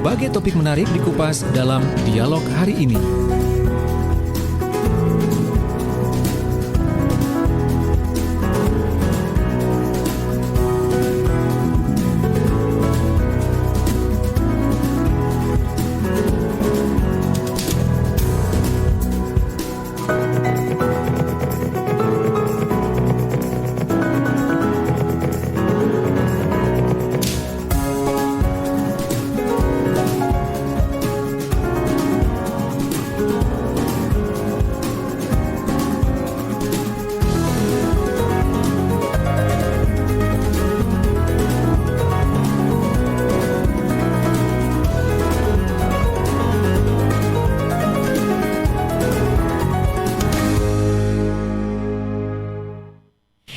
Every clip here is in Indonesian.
Berbagai topik menarik dikupas dalam dialog hari ini.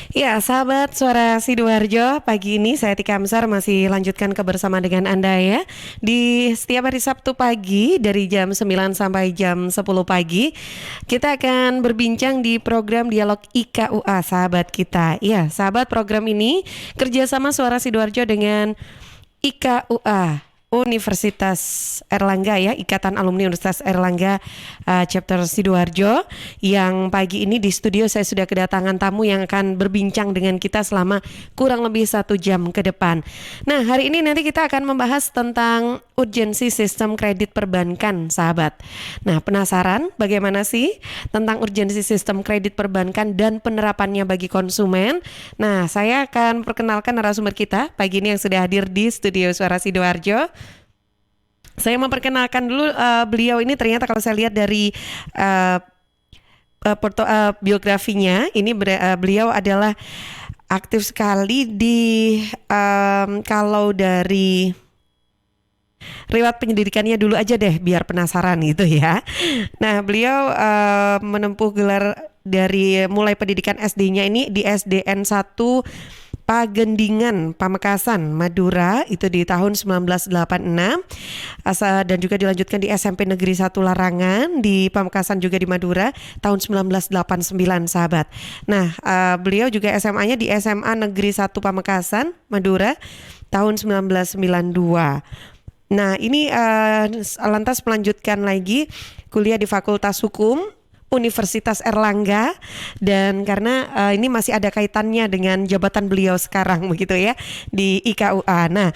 Ya, sahabat Suara Sidoarjo, pagi ini saya Tika Amsar masih lanjutkan kebersamaan dengan Anda ya. Di setiap hari Sabtu pagi dari jam 9 sampai jam 10 pagi, kita akan berbincang di program Dialog IKUA sahabat kita. Ya, sahabat, program ini kerjasama Suara Sidoarjo dengan IKUA Universitas Airlangga ya, Ikatan Alumni Universitas Airlangga Chapter Sidoarjo, yang pagi ini di studio saya sudah kedatangan tamu yang akan berbincang dengan kita selama kurang lebih 1 jam ke depan. Nah, hari ini nanti kita akan membahas tentang urgensi sistem kredit perbankan, sahabat. Nah, penasaran bagaimana sih tentang urgensi sistem kredit perbankan dan penerapannya bagi konsumen? Nah, saya akan perkenalkan narasumber kita pagi ini yang sudah hadir di studio Suara Sidoarjo. Saya memperkenalkan dulu beliau ini, ternyata kalau saya lihat dari biografinya, ini beliau adalah aktif sekali di kalau dari riwayat pendidikannya dulu aja deh biar penasaran gitu ya. Nah, beliau menempuh gelar dari mulai pendidikan SD-nya ini di SDN 1 Pagendingan, Pamekasan, Madura, itu di tahun 1986, dan juga dilanjutkan di SMP Negeri 1 Larangan di Pamekasan juga di Madura tahun 1989, sahabat. Nah, beliau juga SMA-nya di SMA Negeri 1 Pamekasan, Madura tahun 1992. Nah, ini lantas melanjutkan lagi kuliah di Fakultas Hukum Universitas Airlangga, dan karena ini masih ada kaitannya dengan jabatan beliau sekarang begitu ya di IKUA. Nah,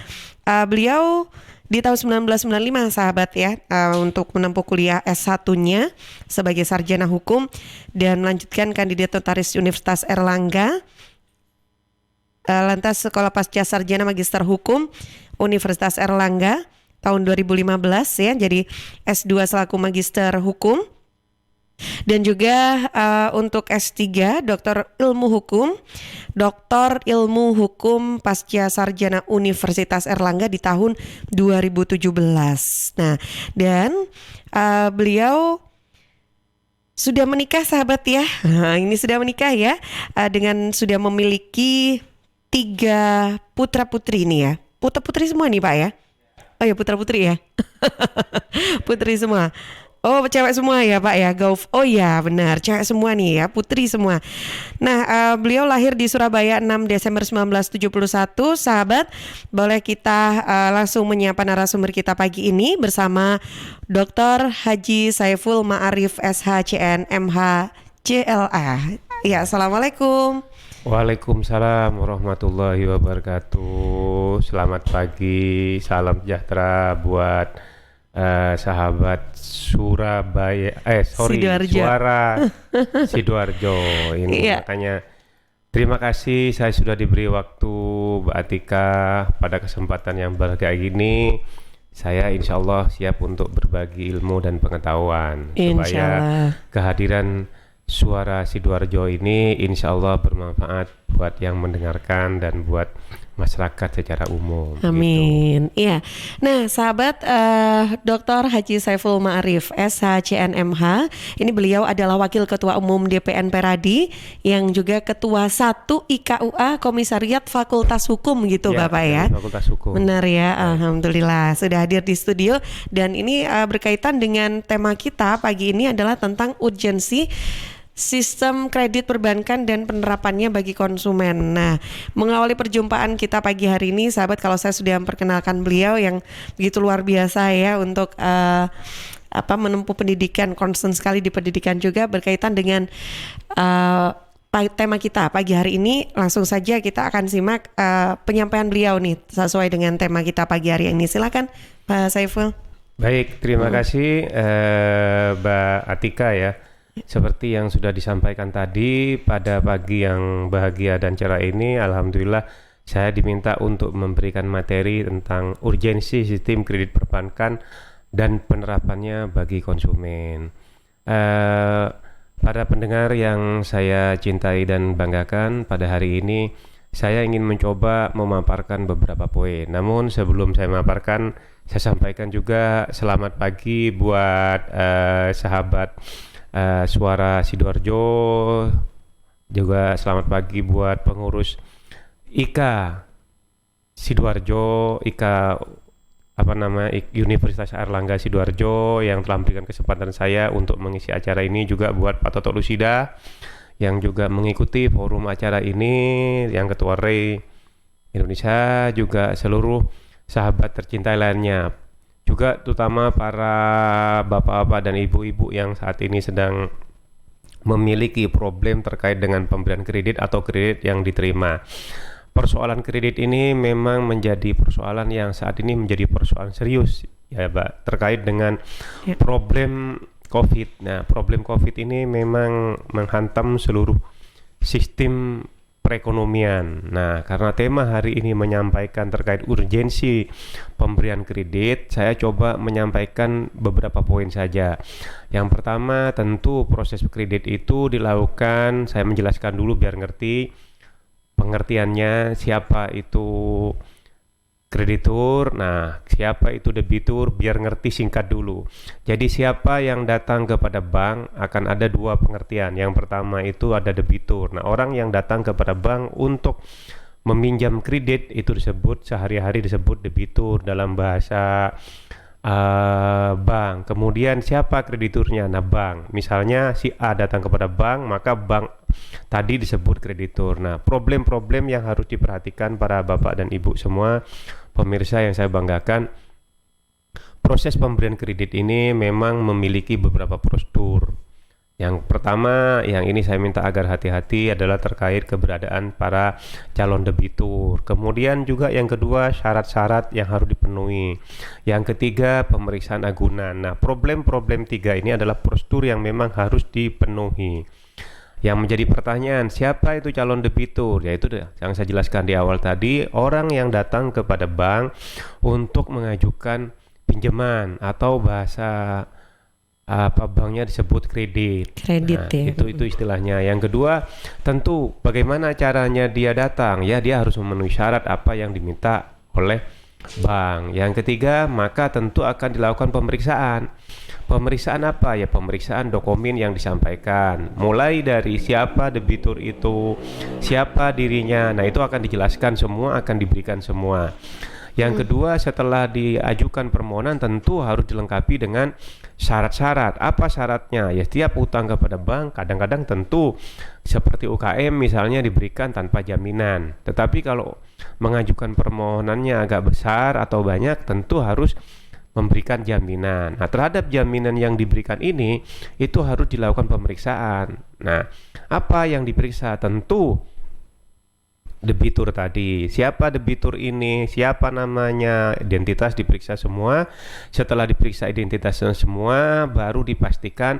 beliau di tahun 1995 sahabat ya, untuk menempuh kuliah S1-nya sebagai sarjana hukum dan melanjutkan kandidat notaris Universitas Airlangga. Lantas sekolah pasca sarjana magister hukum Universitas Airlangga tahun 2015 ya, jadi S2 selaku magister hukum. Dan juga untuk S3 Doktor Ilmu Hukum, Doktor Ilmu Hukum pasca sarjana Universitas Airlangga di tahun 2017. Nah, dan beliau sudah menikah sahabat ya. Nah, ini sudah menikah ya, dengan sudah memiliki 3 putra putri ini ya. Putra putri semua nih Pak ya. Oh ya, putra putri ya. Putri semua. Oh, cewek semua ya Pak ya, Gauf. Oh ya benar, cewek semua nih ya, putri semua. Nah, beliau lahir di Surabaya 6 Desember 1971, sahabat. Boleh kita langsung menyapa narasumber kita pagi ini bersama Dr. Haji Saiful Ma'arif SHCN MH CLA. Ya, Assalamualaikum. Waalaikumsalam warahmatullahi wabarakatuh. Selamat pagi, salam sejahtera buat sahabat Surabaya, Sidoarjo. Suara Sidoarjo ini. Iya. Makanya terima kasih saya sudah diberi waktu Mbak Atika pada kesempatan yang berbahagia ini. Saya insya Allah siap untuk berbagi ilmu dan pengetahuan supaya kehadiran Suara Sidoarjo ini insya Allah bermanfaat buat yang mendengarkan dan buat masyarakat secara umum. Amin. Iya. Gitu. Nah, sahabat, Dr. Haji Saiful Ma'arif SHCNMH, ini beliau adalah Wakil Ketua Umum DPN Peradi yang juga Ketua 1 IKUA Komisariat Fakultas Hukum gitu ya, Bapak ya. Fakultas Hukum. Benar ya. Alhamdulillah sudah hadir di studio, dan ini berkaitan dengan tema kita pagi ini adalah tentang urgensi sistem kredit perbankan dan penerapannya bagi konsumen. Nah, mengawali perjumpaan kita pagi hari ini, sahabat, kalau saya sudah memperkenalkan beliau yang begitu luar biasa ya untuk menempuh pendidikan, concern sekali di pendidikan juga berkaitan dengan tema kita pagi hari ini. Langsung saja kita akan simak penyampaian beliau nih sesuai dengan tema kita pagi hari ini. Silakan Pak Saiful. Baik, terima kasih Mbak Atika ya. Seperti yang sudah disampaikan tadi, pada pagi yang bahagia dan cerah ini, alhamdulillah saya diminta untuk memberikan materi tentang urgensi sistem kredit perbankan dan penerapannya bagi konsumen. Para pendengar yang saya cintai dan banggakan, pada hari ini saya ingin mencoba memaparkan beberapa poin. Namun sebelum saya memaparkan, saya sampaikan juga selamat pagi buat sahabat Suara Sidoarjo, juga selamat pagi buat pengurus IKA Sidoarjo, Universitas Airlangga Sidoarjo yang telah memberikan kesempatan saya untuk mengisi acara ini, juga buat Pak Toto Lusida yang juga mengikuti forum acara ini, yang Ketua REI Indonesia, juga seluruh sahabat tercinta lainnya, juga terutama para bapak-bapak dan ibu-ibu yang saat ini sedang memiliki problem terkait dengan pemberian kredit atau kredit yang diterima. Persoalan kredit ini memang menjadi persoalan yang saat ini menjadi persoalan serius ya Mbak, terkait dengan problem COVID. Nah, problem COVID ini memang menghantam seluruh sistem perekonomian. Nah, karena tema hari ini menyampaikan terkait urgensi pemberian kredit, saya coba menyampaikan beberapa poin saja. Yang pertama, tentu proses kredit itu dilakukan, saya menjelaskan dulu biar ngerti pengertiannya, siapa itu kreditur, nah siapa itu debitur, biar ngerti singkat dulu. Jadi siapa yang datang kepada bank akan ada dua pengertian. Yang pertama itu ada debitur. Nah, orang yang datang kepada bank untuk meminjam kredit itu disebut sehari-hari disebut debitur dalam bahasa bank. Kemudian siapa krediturnya? Nah, bank. Misalnya si A datang kepada bank, maka bank tadi disebut kreditur. Nah, problem-problem yang harus diperhatikan para bapak dan ibu semua, pemirsa yang saya banggakan, proses pemberian kredit ini memang memiliki beberapa prosedur. Yang pertama, yang ini saya minta agar hati-hati adalah terkait keberadaan para calon debitur. Kemudian juga yang kedua, syarat-syarat yang harus dipenuhi. Yang ketiga, pemeriksaan agunan. Nah, problem-problem tiga ini adalah prosedur yang memang harus dipenuhi. Yang menjadi pertanyaan, siapa itu calon debitur? Yaitu yang saya jelaskan di awal tadi, orang yang datang kepada bank untuk mengajukan pinjaman atau bahasa banknya disebut kredit. Kredit ya. Itu istilahnya. Yang kedua, tentu bagaimana caranya dia datang? Ya, dia harus memenuhi syarat apa yang diminta oleh bank. Yang ketiga, maka tentu akan dilakukan pemeriksaan. Pemeriksaan apa? Ya, pemeriksaan dokumen yang disampaikan. Mulai dari siapa debitur itu, siapa dirinya. Nah, itu akan dijelaskan semua, akan diberikan semua. Yang kedua, setelah diajukan permohonan tentu harus dilengkapi dengan syarat-syarat. Apa syaratnya? Ya, setiap utang kepada bank kadang-kadang tentu seperti UKM misalnya diberikan tanpa jaminan. Tetapi kalau mengajukan permohonannya agak besar atau banyak, tentu harus memberikan jaminan. Nah, terhadap jaminan yang diberikan ini itu harus dilakukan pemeriksaan. Nah, apa yang diperiksa? Tentu debitur tadi. Siapa debitur ini? Siapa namanya? Identitas diperiksa semua. Setelah diperiksa identitasnya semua, baru dipastikan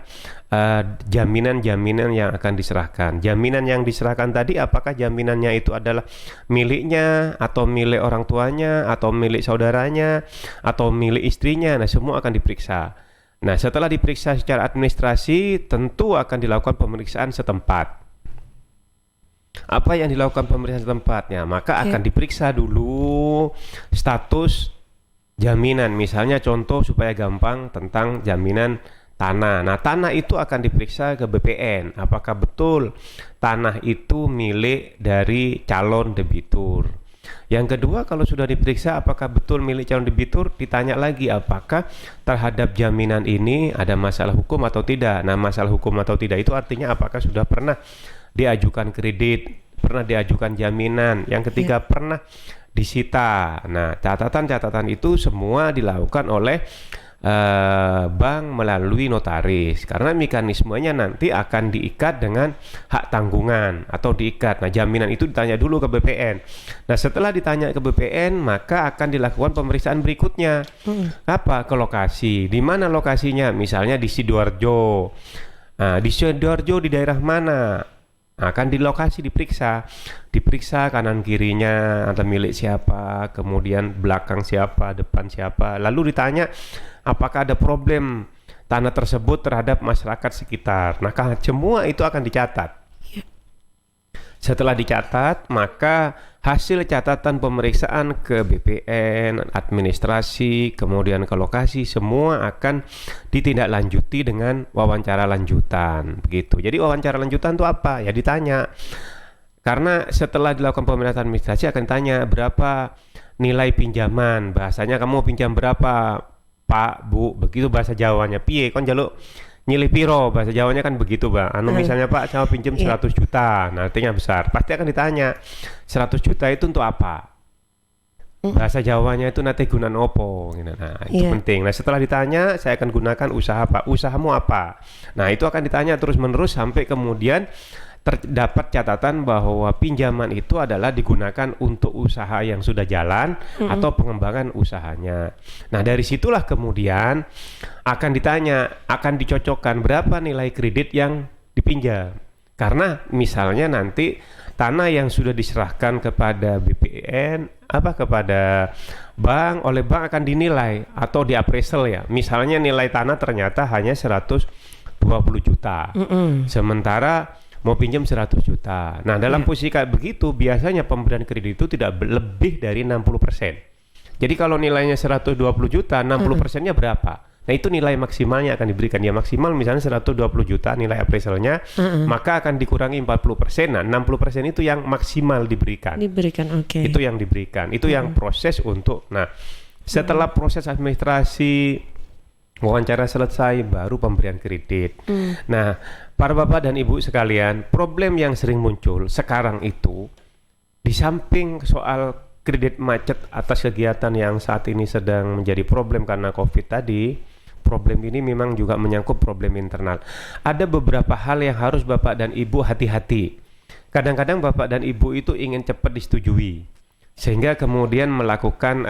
jaminan-jaminan yang akan diserahkan. Jaminan yang diserahkan tadi, apakah jaminannya itu adalah miliknya, atau milik orang tuanya, atau milik saudaranya, atau milik istrinya. Nah, semua akan diperiksa. Nah, setelah diperiksa secara administrasi, tentu akan dilakukan pemeriksaan setempat. Apa yang dilakukan pemeriksaan setempatnya? Maka akan diperiksa dulu status jaminan. Misalnya contoh supaya gampang tentang jaminan tanah. Nah, tanah itu akan diperiksa ke BPN. Apakah betul tanah itu milik dari calon debitur? Yang kedua, kalau sudah diperiksa apakah betul milik calon debitur, ditanya lagi apakah terhadap jaminan ini ada masalah hukum atau tidak. Nah, masalah hukum atau tidak itu artinya apakah sudah pernah diajukan kredit, pernah diajukan jaminan. Yang ketiga, pernah disita. Nah, catatan-catatan itu semua dilakukan oleh bank melalui notaris, karena mekanismenya nanti akan diikat dengan hak tanggungan atau diikat. Nah, jaminan itu ditanya dulu ke BPN. Nah, setelah ditanya ke BPN, maka akan dilakukan pemeriksaan berikutnya. Apa? Ke lokasi. Di mana lokasinya? Misalnya di Sidoarjo. Nah, di Sidoarjo di daerah mana? Akan di lokasi diperiksa kanan kirinya, ada milik siapa, kemudian belakang siapa, depan siapa, lalu ditanya apakah ada problem tanah tersebut terhadap masyarakat sekitar. Nah, semua itu akan dicatat. Setelah dicatat, maka hasil catatan pemeriksaan ke BPN, administrasi, kemudian ke lokasi, semua akan ditindaklanjuti dengan wawancara lanjutan. Begitu. Jadi wawancara lanjutan itu apa? Ya ditanya. Karena setelah dilakukan pemeriksaan administrasi akan ditanya berapa nilai pinjaman. Bahasanya kamu pinjam berapa, Pak, Bu? Begitu bahasa Jawanya. Piye kon jaluk nyilih piro, bahasa Jawanya kan begitu, Pak. Misalnya Pak, saya pinjam 100 juta. Nah, artinya besar. Pasti akan ditanya 100 juta itu untuk apa? Bahasa Jawanya itu nanti gunaan opo. Nah, itu penting. Nah, setelah ditanya, saya akan gunakan usaha apa? Usahamu apa? Nah, itu akan ditanya terus-menerus sampai kemudian terdapat catatan bahwa pinjaman itu adalah digunakan untuk usaha yang sudah jalan atau pengembangan usahanya. Nah, dari situlah kemudian akan ditanya, akan dicocokkan berapa nilai kredit yang dipinjam. Karena misalnya nanti tanah yang sudah diserahkan kepada BPN kepada bank, oleh bank akan dinilai atau diappraisal ya. Misalnya nilai tanah ternyata hanya 120 juta. Sementara mau pinjam 100 juta. Nah, dalam posisi kayak begitu, biasanya pemberian kredit itu tidak lebih dari 60%. Jadi kalau nilainya 120 juta, 60%-nya berapa? Nah, itu nilai maksimalnya akan diberikan. Ya maksimal misalnya 120 juta nilai appraisalnya, maka akan dikurangi 40%. Nah, 60% itu yang maksimal diberikan. Oke. Itu yang diberikan. Itu yang proses untuk. Nah, setelah proses administrasi, wawancara selesai, baru pemberian kredit. Nah, para bapak dan ibu sekalian, problem yang sering muncul sekarang itu, di samping soal kredit macet atas kegiatan yang saat ini sedang menjadi problem karena COVID tadi, problem ini memang juga menyangkut problem internal. Ada beberapa hal yang harus bapak dan ibu hati-hati. Kadang-kadang bapak dan ibu itu ingin cepat disetujui, sehingga kemudian melakukan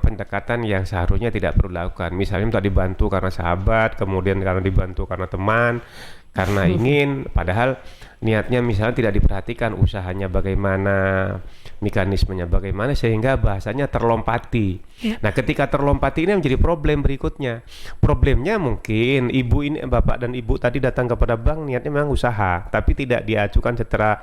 pendekatan yang seharusnya tidak perlu dilakukan. Misalnya minta dibantu karena sahabat, kemudian karena dibantu karena teman, karena ingin, padahal niatnya misalnya tidak diperhatikan usahanya bagaimana, mekanismenya bagaimana, sehingga bahasanya terlompati. Nah, ketika terlompati ini menjadi problem berikutnya. Problemnya mungkin ibu ini, bapak dan ibu tadi datang kepada bank niatnya memang usaha, tapi tidak diajukan secara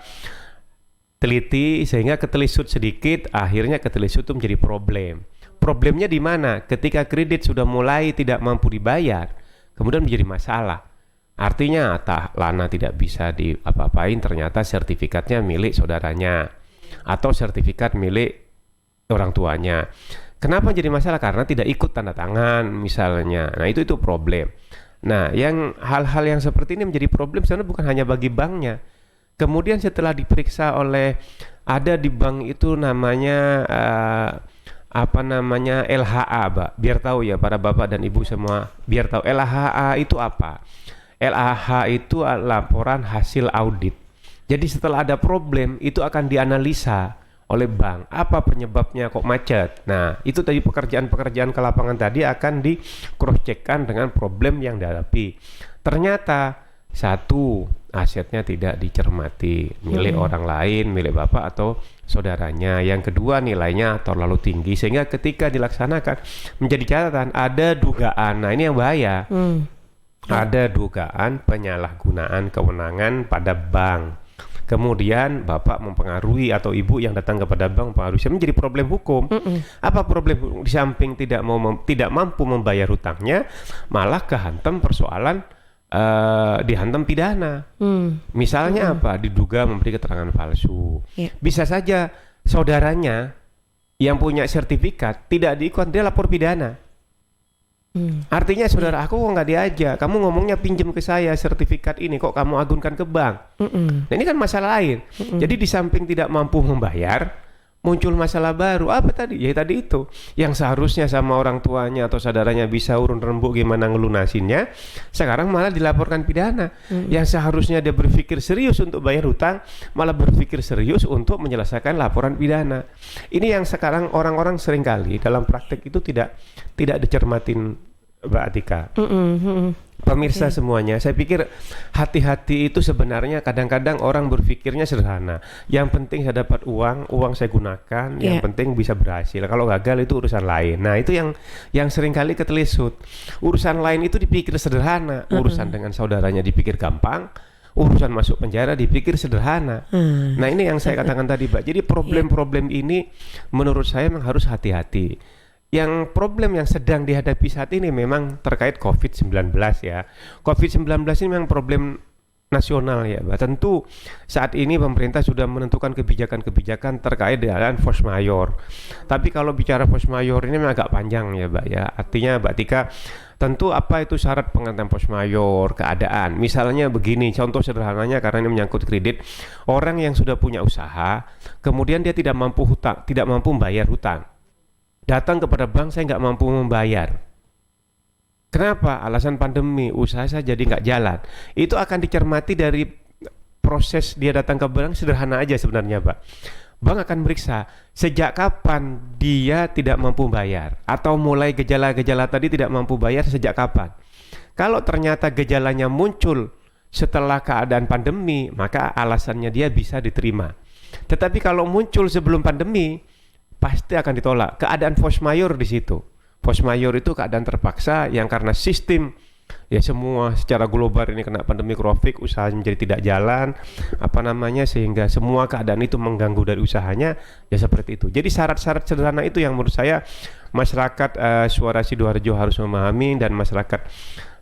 teliti, sehingga ketelisut sedikit, akhirnya ketelisut itu menjadi problem. Problemnya di mana? Ketika kredit sudah mulai tidak mampu dibayar, kemudian menjadi masalah. Artinya lana tidak bisa diapa-apain, ternyata sertifikatnya milik saudaranya atau sertifikat milik orang tuanya. Kenapa jadi masalah? Karena tidak ikut tanda tangan misalnya. Nah, itu problem. Nah, hal-hal yang seperti ini menjadi problem sebenarnya bukan hanya bagi banknya. Kemudian setelah diperiksa oleh, ada di bank itu namanya LHA, Pak. Biar tahu ya para bapak dan ibu semua, biar tahu LHA itu apa. LHA itu laporan hasil audit. Jadi setelah ada problem itu akan dianalisa oleh bank. Apa penyebabnya kok macet? Nah, itu tadi pekerjaan-pekerjaan ke lapangan tadi akan di cross checkkan dengan problem yang dihadapi. Ternyata satu, asetnya tidak dicermati, milik orang lain, milik bapak atau saudaranya. Yang kedua, nilainya terlalu tinggi sehingga ketika dilaksanakan menjadi catatan ada dugaan. Nah, ini yang bahaya. Ada dugaan penyalahgunaan kewenangan pada bank. Kemudian bapak mempengaruhi atau ibu yang datang kepada bank mempengaruhi, menjadi problem hukum. Apa problem? Di samping tidak mampu membayar hutangnya, malah kehantam persoalan dihantam pidana. Misalnya apa? Diduga memberi keterangan palsu. Bisa saja saudaranya yang punya sertifikat tidak diikut, dia lapor pidana. Artinya saudara aku kok nggak diajak, kamu ngomongnya pinjam ke saya sertifikat ini, kok kamu agunkan ke bank. Nah ini kan masalah lain. Jadi di samping tidak mampu membayar, muncul masalah baru. Apa tadi? Ya tadi itu, yang seharusnya sama orang tuanya atau saudaranya bisa urun rembuk gimana ngelunasinnya, sekarang malah dilaporkan pidana. Yang seharusnya dia berpikir serius untuk bayar hutang, malah berpikir serius untuk menyelesaikan laporan pidana. Ini yang sekarang orang-orang seringkali dalam praktek itu tidak dicermatin, Mbak Atika. Pemirsa semuanya, saya pikir hati-hati itu sebenarnya kadang-kadang orang berpikirnya sederhana. Yang penting saya dapat uang saya gunakan, yang penting bisa berhasil. Kalau gagal itu urusan lain. Nah itu yang seringkali ketelisut. Urusan lain itu dipikir sederhana, urusan dengan saudaranya dipikir gampang, urusan masuk penjara dipikir sederhana. Nah ini yang saya katakan tadi, Pak. Jadi problem-problem ini menurut saya memang harus hati-hati. Yang problem yang sedang dihadapi saat ini memang terkait COVID-19 ya. COVID-19 ini memang problem nasional ya, Mbak. Tentu saat ini pemerintah sudah menentukan kebijakan-kebijakan terkait dengan force majeure. Tapi kalau bicara force majeure ini memang agak panjang ya, Mbak ya. Artinya Mbak Tika, tentu apa itu syarat pengantam force majeure, keadaan. Misalnya begini, contoh sederhananya karena ini menyangkut kredit. Orang yang sudah punya usaha, kemudian dia tidak mampu membayar hutang. Datang kepada bank, saya nggak mampu membayar. Kenapa? Alasan pandemi, usaha saya jadi nggak jalan. Itu akan dicermati dari proses dia datang ke bank, sederhana aja sebenarnya, Pak. Bank akan meriksa sejak kapan dia tidak mampu bayar, atau mulai gejala-gejala tadi tidak mampu bayar sejak kapan. Kalau ternyata gejalanya muncul setelah keadaan pandemi, maka alasannya dia bisa diterima. Tetapi kalau muncul sebelum pandemi, pasti akan ditolak. Keadaan force majeure di situ. Force majeure itu keadaan terpaksa yang karena sistem ya semua secara global ini kena pandemi Covid, usaha menjadi tidak jalan, sehingga semua keadaan itu mengganggu dari usahanya, ya seperti itu. Jadi syarat-syarat sederhana itu yang menurut saya masyarakat Suara Sidoarjo harus memahami, dan masyarakat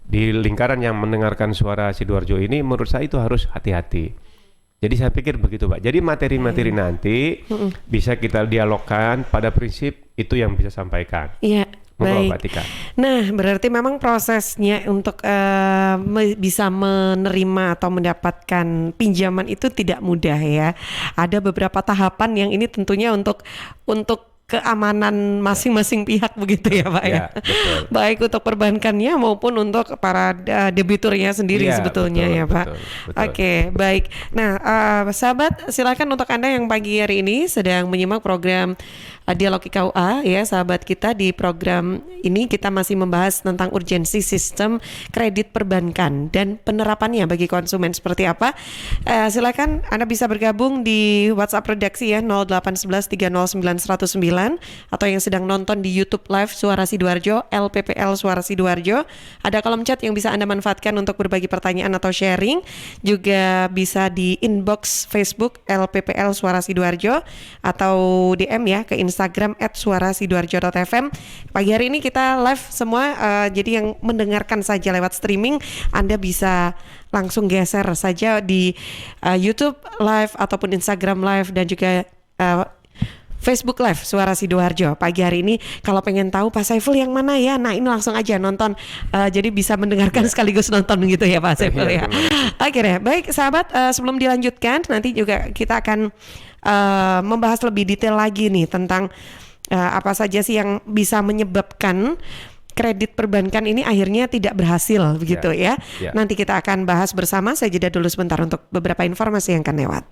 di lingkaran yang mendengarkan Suara Sidoarjo ini menurut saya itu harus hati-hati. Jadi saya pikir begitu, Pak. Jadi materi-materi nanti bisa kita dialogkan, pada prinsip itu yang bisa sampaikan. Iya, baik. Mbak Tika. Nah, berarti memang prosesnya untuk bisa menerima atau mendapatkan pinjaman itu tidak mudah ya. Ada beberapa tahapan yang ini tentunya untuk keamanan masing-masing pihak begitu ya Pak ya. Betul. Baik untuk perbankannya maupun untuk para debiturnya sendiri sebetulnya betul, ya Pak. Betul. Oke, baik. Nah, sahabat silakan untuk Anda yang pagi hari ini sedang menyimak program Dialog IKUA ya sahabat kita. Di program ini kita masih membahas tentang urgensi sistem kredit perbankan dan penerapannya bagi konsumen seperti apa. Silakan Anda bisa bergabung di WhatsApp redaksi ya 0811 309 109, atau yang sedang nonton di YouTube Live Suara Sidoarjo, LPPL Suara Sidoarjo. Ada kolom chat yang bisa Anda manfaatkan untuk berbagi pertanyaan atau sharing. Juga bisa di inbox Facebook LPPL Suara Sidoarjo, atau DM ya ke Instagram @suarasidoarjo.fm. Pagi hari ini kita live semua, jadi yang mendengarkan saja lewat streaming, Anda bisa langsung geser saja di YouTube Live ataupun Instagram Live dan juga Facebook Live Suara Sidoarjo. Pagi hari ini kalau pengen tahu Pak Saiful yang mana ya, nah ini langsung aja nonton, jadi bisa mendengarkan sekaligus nonton gitu ya Pak Saiful ya. Oke deh, baik sahabat, sebelum dilanjutkan nanti juga kita akan membahas lebih detail lagi nih tentang apa saja sih yang bisa menyebabkan kredit perbankan ini akhirnya tidak berhasil begitu ya. Nanti kita akan bahas bersama. Saya jeda dulu sebentar untuk beberapa informasi yang akan lewat.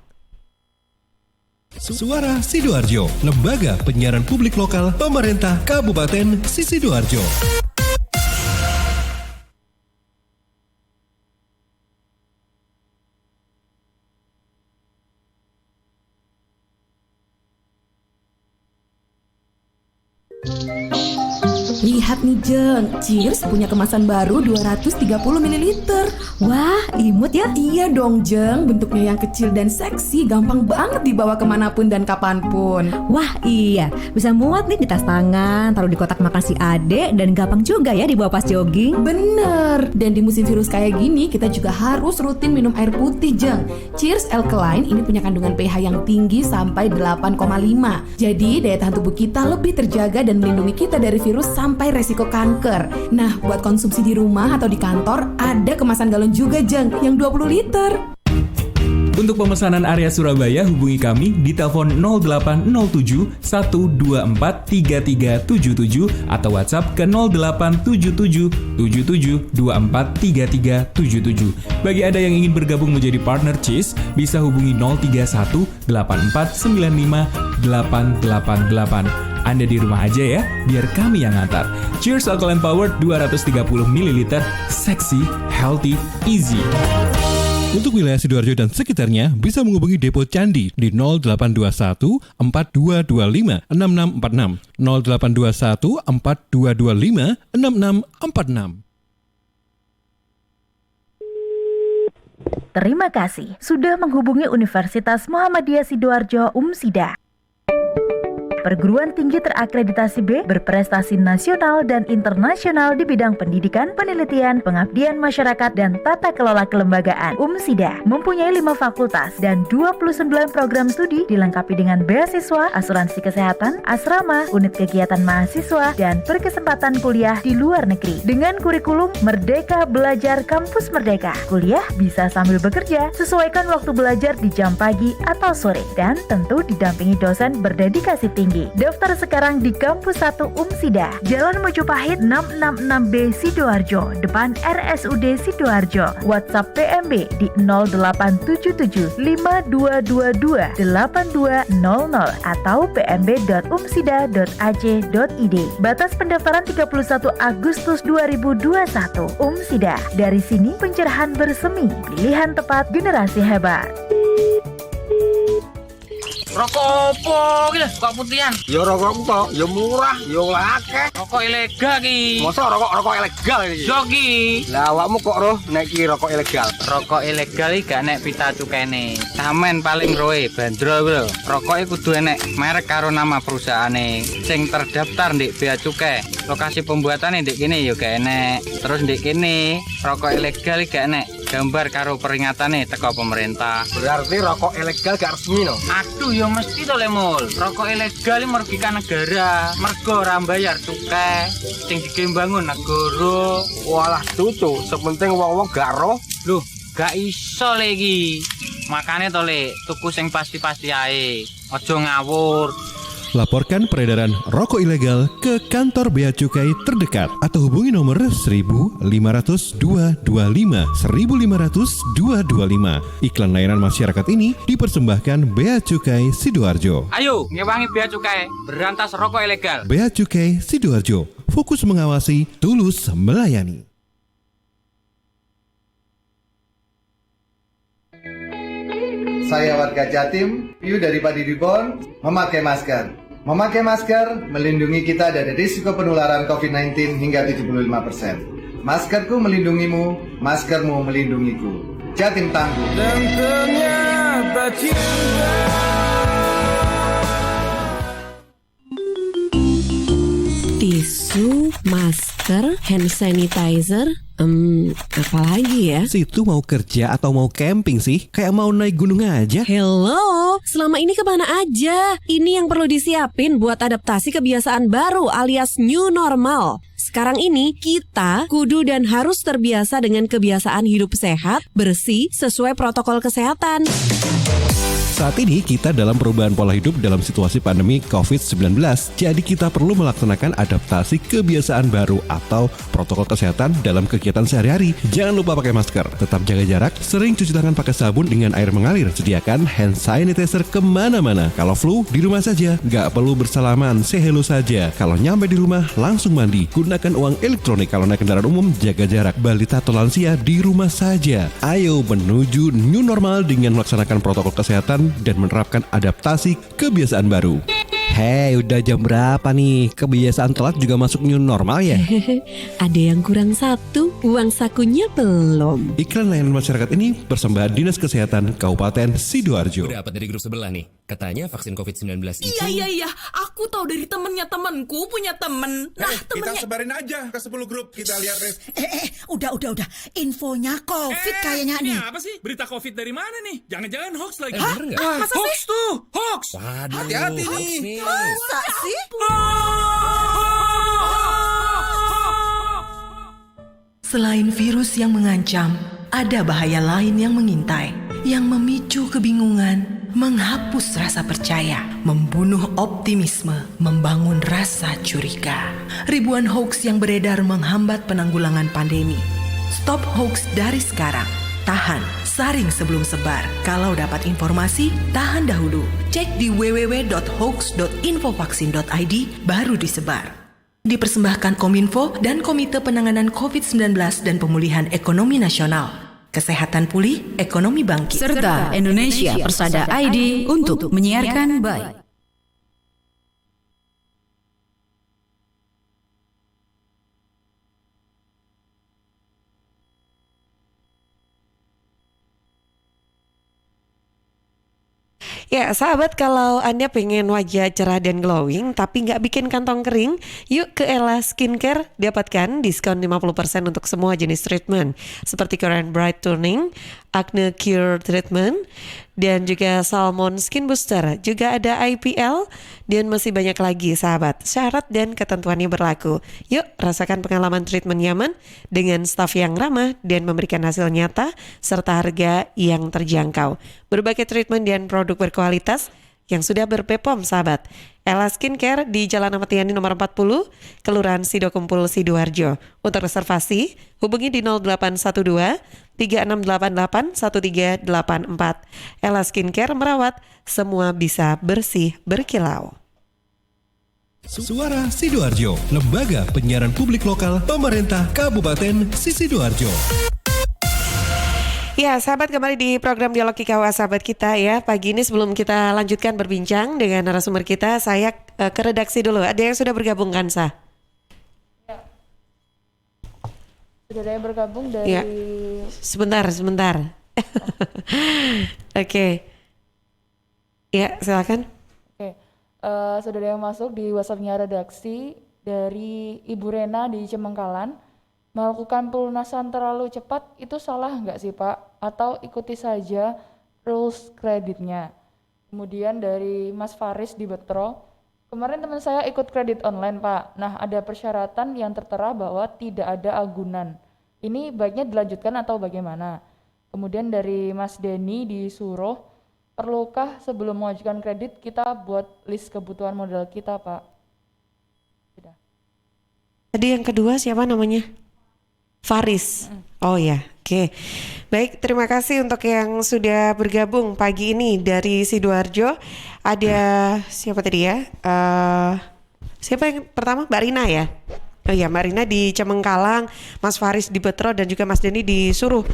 Suara Sidoarjo, lembaga penyiaran publik lokal pemerintah Kabupaten Sidoarjo. Lihat nih Jeng, Cheers punya kemasan baru 230 ml. Wah, imut ya. Iya dong Jeng, bentuknya yang kecil dan seksi, gampang banget dibawa kemanapun dan kapanpun. Wah iya, bisa muat nih di tas tangan, taruh di kotak makan si adek, dan gampang juga ya dibawa pas jogging. Bener, dan di musim virus kayak gini kita juga harus rutin minum air putih Jeng. Cheers Alkaline ini punya kandungan pH yang tinggi sampai 8,5. Jadi daya tahan tubuh kita lebih terjaga dan melindungi kita dari virus sampai resiko kanker. Nah, buat konsumsi di rumah atau di kantor, ada kemasan galon juga Jeng, yang 20 liter. Untuk pemesanan area Surabaya hubungi kami di telepon 0807 124 3377 atau WhatsApp ke 0877 77 24 3377. Bagi Anda yang ingin bergabung menjadi partner Cheers, bisa hubungi 031 84 95 888. Anda di rumah aja ya, biar kami yang ngantar. Cheers Alkaline Power 230 ml, seksi, healthy, easy. Untuk wilayah Sidoarjo dan sekitarnya bisa menghubungi Depo Candi di 0821 4225 6646 0821 4225 6646. Terima kasih sudah menghubungi Universitas Muhammadiyah Sidoarjo UMSIDA. Perguruan tinggi terakreditasi B, berprestasi nasional dan internasional di bidang pendidikan, penelitian, pengabdian masyarakat, dan tata kelola kelembagaan. UMSIDA mempunyai 5 fakultas dan 29 program studi dilengkapi dengan beasiswa, asuransi kesehatan, asrama, unit kegiatan mahasiswa, dan berkesempatan kuliah di luar negeri. Dengan kurikulum Merdeka Belajar Kampus Merdeka, kuliah bisa sambil bekerja, sesuaikan waktu belajar di jam pagi atau sore, dan tentu didampingi dosen berdedikasi tinggi. Daftar sekarang di Kampus 1 UMSIDA, Jalan Mojopahit 666B Sidoarjo, depan RSUD Sidoarjo. WhatsApp PMB di 0877 5222 8200 atau pmb.umsida.ac.id. Batas pendaftaran 31 Agustus 2021. UMSIDA, dari sini pencerahan bersemi, pilihan tepat generasi hebat. Rokok opo iki lho, kok putihan? Ya rokok kok, ya murah, ya akeh. Rokok ilegal ki. Masa rokok ilegal iki? Yo ki. Lah awakmu kok roh nek iki rokok ilegal? Rokok ilegal iki gak nek pita cukene. Samen paling roe bandrol kuwi lho. Rokoke kudu enek merek karo nama perusahaane sing terdaftar ndek bea cukai. Lokasi pembuatane ndek kene ya gak enek. Terus ndek kene rokok ilegal iki gak enek gambar karo peringatane teko pemerintah. Berarti rokok ilegal gak resmi no? Aduh ya mesti to Lemul. Rokok ilegal iki merugikan negara. Mergo ora bayar cukai sing digembangun negara. Walah cucu, sepenting wong-wong gak roh. Loh, gak iso le iki. Makane to le, tuku sing pasti-pasti ae. Aja ngawur. Laporkan peredaran rokok ilegal ke kantor Bea Cukai terdekat atau hubungi nomor 1.500 225 1.500 225. Iklan layanan masyarakat ini dipersembahkan Bea Cukai Sidoarjo. Ayo, ngewangi Bea Cukai, berantas rokok ilegal. Bea Cukai Sidoarjo, fokus mengawasi, tulus melayani. Saya warga Jatim, Piu dari Padi Reborn, memakai masker. Memakai masker melindungi kita dari risiko penularan COVID-19 hingga 75%. Maskerku melindungimu, maskermu melindungiku. Jatim tangguh. Dan ternyata cinta. Tisu, masker, hand sanitizer, apalagi ya? Situ mau kerja atau mau camping sih? Kayak mau naik gunung aja. Hello, selama ini kemana aja? Ini yang perlu disiapin buat adaptasi kebiasaan baru alias new normal. Sekarang ini kita kudu dan harus terbiasa dengan kebiasaan hidup sehat, bersih, sesuai protokol kesehatan. Saat ini kita dalam perubahan pola hidup dalam situasi pandemi COVID-19. Jadi kita perlu melaksanakan adaptasi kebiasaan baru atau protokol kesehatan dalam kegiatan sehari-hari. Jangan lupa pakai masker, tetap jaga jarak, sering cuci tangan pakai sabun dengan air mengalir. Sediakan hand sanitizer kemana-mana. Kalau flu, di rumah saja. Nggak perlu bersalaman, say hello saja. Kalau nyampe di rumah, langsung mandi. Gunakan uang elektronik. Kalau naik kendaraan umum, jaga jarak. Balita atau lansia di rumah saja. Ayo menuju new normal dengan melaksanakan protokol kesehatan dan menerapkan adaptasi kebiasaan baru. Hei, udah jam berapa nih? Kebiasaan telat juga masuk new normal ya? Ada yang kurang satu, uang sakunya belum. Iklan layanan masyarakat ini persembahan Dinas Kesehatan Kabupaten Sidoarjo. Udah dapat dari grup sebelah nih. Katanya vaksin COVID-19 itu... Iya. Aku tahu dari temennya temenku punya temen. Nah, temennya... Kita sebarin aja ke 10 grup. Kita lihat res. Udah. Infonya COVID kayaknya nih. Ini apa sih? Berita COVID dari mana nih? Jangan-jangan hoax lagi. Bener nggak? Wah, hoax tuh, hoax. Waduh, Hati-hati nih. Masa sih? Selain virus yang mengancam, ada bahaya lain yang mengintai, yang memicu kebingungan, menghapus rasa percaya, membunuh optimisme, membangun rasa curiga. Ribuan hoax yang beredar menghambat penanggulangan pandemi. Stop hoax dari sekarang. Tahan, saring sebelum sebar. Kalau dapat informasi, tahan dahulu. Cek di www.hoax.infovaksin.id baru disebar. Dipersembahkan Kominfo dan Komite Penanganan COVID-19 dan Pemulihan Ekonomi Nasional. Kesehatan pulih, ekonomi bangkit. Serta Indonesia Persada ID untuk menyiarkan baik. Ya sahabat, kalau Anda pengen wajah cerah dan glowing tapi nggak bikin kantong kering, yuk ke Ella Skincare, dapatkan diskon 50% untuk semua jenis treatment seperti Korean Bright Toning, Acne Cure Treatment, dan juga Salmon Skin Booster. Juga ada IPL dan masih banyak lagi sahabat. Syarat dan ketentuannya berlaku. Yuk rasakan pengalaman treatment nyaman dengan staf yang ramah dan memberikan hasil nyata serta harga yang terjangkau. Berbagai treatment dan produk berkualitas yang sudah berBPOM sahabat. Ella Skincare di Jalan Ahmad Yani nomor 40, Kelurahan Sidokumpul, Sidoarjo. Untuk reservasi, hubungi di 0812 3688 1384. Ella Skincare merawat semua bisa bersih berkilau. Suara Sidoarjo, lembaga penyiaran publik lokal pemerintah Kabupaten Sidoarjo. Ya sahabat, kembali di program Dialog IKWA sahabat kita ya. Pagi ini sebelum kita lanjutkan berbincang dengan narasumber kita, saya ke redaksi dulu. Ada yang sudah bergabung kan, Sa? Ya. Sudah ada yang bergabung dari... Ya. Sebentar. Oke. Ya, silakan. Oke. Sudah ada yang masuk di WhatsApp-nya redaksi dari Ibu Rena di Cemengkalan. Melakukan pelunasan terlalu cepat itu salah nggak sih Pak? Atau ikuti saja rules kreditnya? Kemudian dari Mas Faris di Betro, kemarin teman saya ikut kredit online Pak. Nah ada persyaratan yang tertera bahwa tidak ada agunan. Ini baiknya dilanjutkan atau bagaimana? Kemudian dari Mas Denny di Suruh, perlukah sebelum mengajukan kredit kita buat list kebutuhan modal kita Pak? Tidak. Tadi yang kedua siapa namanya? Faris. Oh ya, oke. Baik, terima kasih untuk yang sudah bergabung pagi ini dari Sidoarjo. Ada siapa tadi ya? Siapa yang pertama? Mbak Rina ya? Oh iya, Mbak Rina di Cemengkalang, Mas Faris di Betro, dan juga Mas Denny di Suruh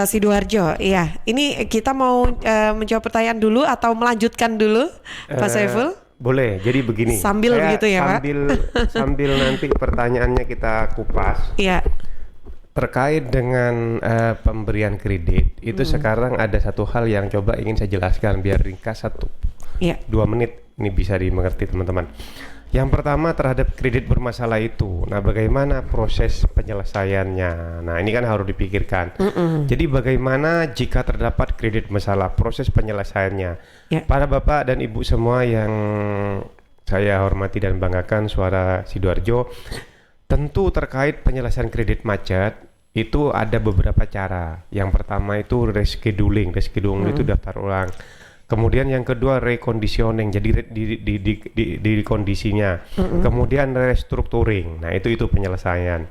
Sidoarjo. Iya, ini kita mau menjawab pertanyaan dulu atau melanjutkan dulu, Pak Saiful? Boleh, jadi begini. Sambil begitu ya, Pak? Sambil nanti pertanyaannya kita kupas. Iya. Terkait dengan pemberian kredit, itu sekarang ada satu hal yang coba ingin saya jelaskan biar ringkas 2 menit ini bisa dimengerti teman-teman. Yang pertama terhadap kredit bermasalah itu. Nah, bagaimana proses penyelesaiannya? Nah, ini kan harus dipikirkan. Jadi bagaimana jika terdapat kredit masalah, proses penyelesaiannya. Para Bapak dan Ibu semua yang saya hormati dan banggakan, suara Sidoarjo, tentu terkait penyelesaian kredit macet itu ada beberapa cara. Yang pertama itu rescheduling itu daftar ulang. Kemudian yang kedua reconditioning, jadi di kondisinya. Kemudian restructuring. Nah, itu penyelesaian.